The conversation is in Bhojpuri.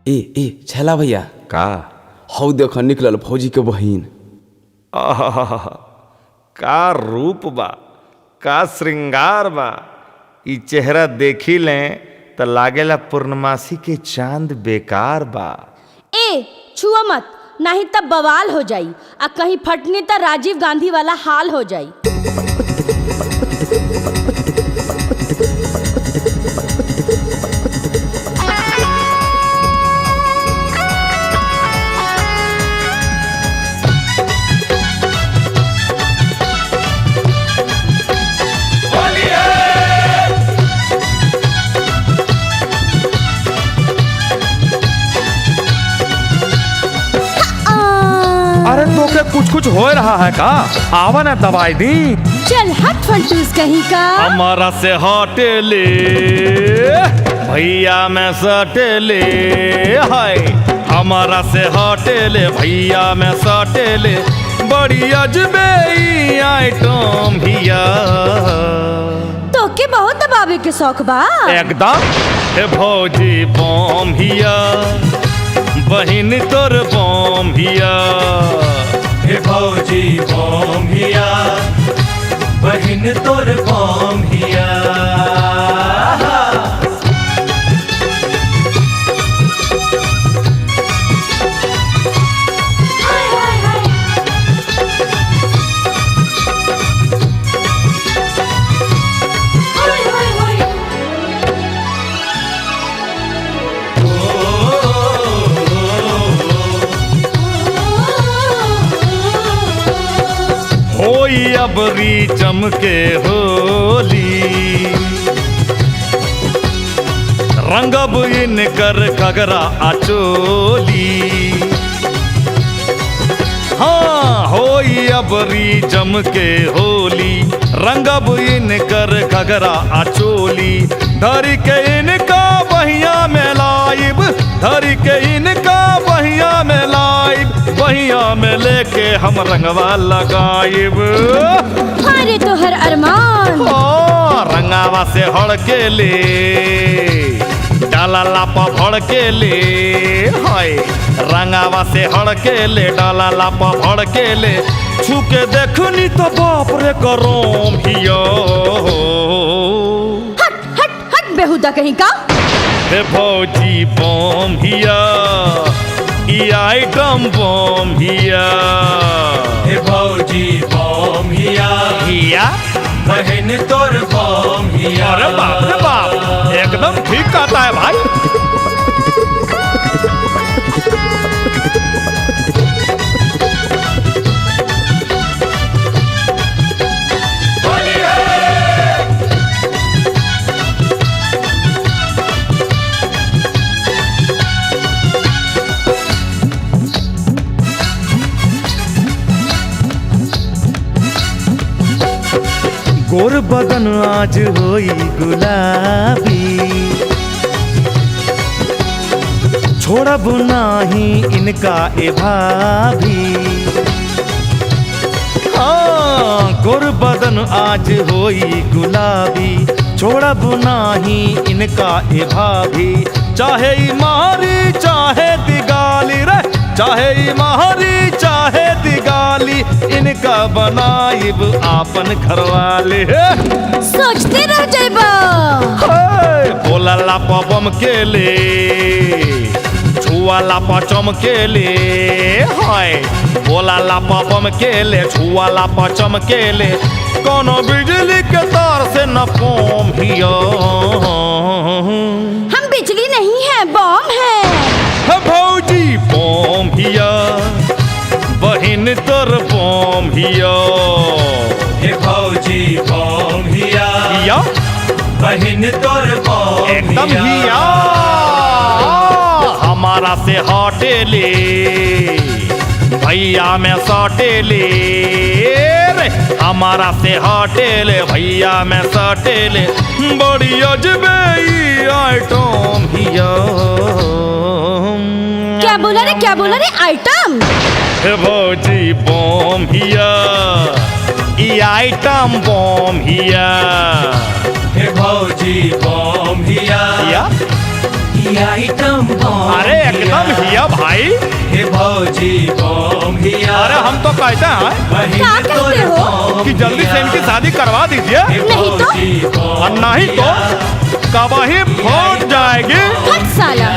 ए छला भैया का हौ देख निकलल फौजी के बहिन। आहा, का रूप बा, का श्रृंगार बा। ई चेहरा देखी लें त लागेला पूर्णमासी के चांद बेकार बा। ए छुआ मत, नहीं तब बवाल हो जाई आ कहीं फटनी त राजीव गांधी वाला हाल हो जाई। अरे तो के कुछ हो रहा है का? आवा ना दवाई दी। चल हट फंटूस कहीं का। हमारा से हटे ले भैया में सटे ले, हाय हमारा से हटे ले भैया में सटे ले। बड़ी अजबे ई आइटम हिया। तो के बहुत दबावे के शौक बा। एकदम हे भौजी बम हिया, बहिन तोर बम हिया। हे भौजी बम हिया, बहिन तोर बम हिया। होई अबरी चमके होली, रंगब इनकर घगरा आचोली। हाँ होई अबरी चमके होली, रंगब इनकर घगरा आचोली। धर के इनका बहिया में लाइब, धर के इनका बहिया में लाइब। बहिया में लेके हम रंगवा लगाइब। अरे तो हर अरमान रंगावा से हड़ के ले, डाला लापा भड़ के ले। हाय रंगावा से हड़ के ले, डाला लापा भड़ के ले। छू के देखनी तो बाप रे करोम हियो। हट हट हट बेहुदा कहीं का। हे भौजी बम हिया, ई आइटम बम हिया। हे भौजी बम हिया, हिया बहिन तोर बम हिया। अरे बाप रे बाप, एकदम ठीक कहता है भाई। गोर बदन आज होई गुलाबी, छोड़ब नाही इनका ए भाभी। हाँ गोर बदन आज होई गुलाबी, छोड़ब नाही इनका ए भाभी। चाहे ई मारी चाहे दिगाली रे, चाहे ई मारी चाहे दिगाली। इनका बनाइब आपन घरवाले। सोचते रह जाइबा। बोला लापा बम के ले, छुआ लापा चम के ले। हाय बोला लापा बम के ले, छुआ लापा चम के ले। कोनो बिजली के तार से न कम हियो। हम बिजली नहीं है, बम है। हे भौजी बम हिया, बहिन तोर बम हिया। हे भौजी बम हिया, हिया बहिन तोर बम एकदम हिया। हमारा से हटे ले भैया में सटे ले रे। हमारा से हटे ले भैया में सटे ले। बड़ी अजबे ई आइटम हिया। क्या बोला रे, क्या बोला रे? आइटम। हे भौजी बम हिया, ई आइटम बम हिया। हे भौजी बम हिया, हिया आइटम बम अरे हिया भाई। हे भौजी बम हिया। अरे हम तो कहते हैं बहन क्या कहते तोर हो? बम कि जल्दी से इनकी शादी करवा दीजिए, हे नहीं तो? भौजी बम और नहीं तो हिया। कब ही फट जाएगी। हट साला।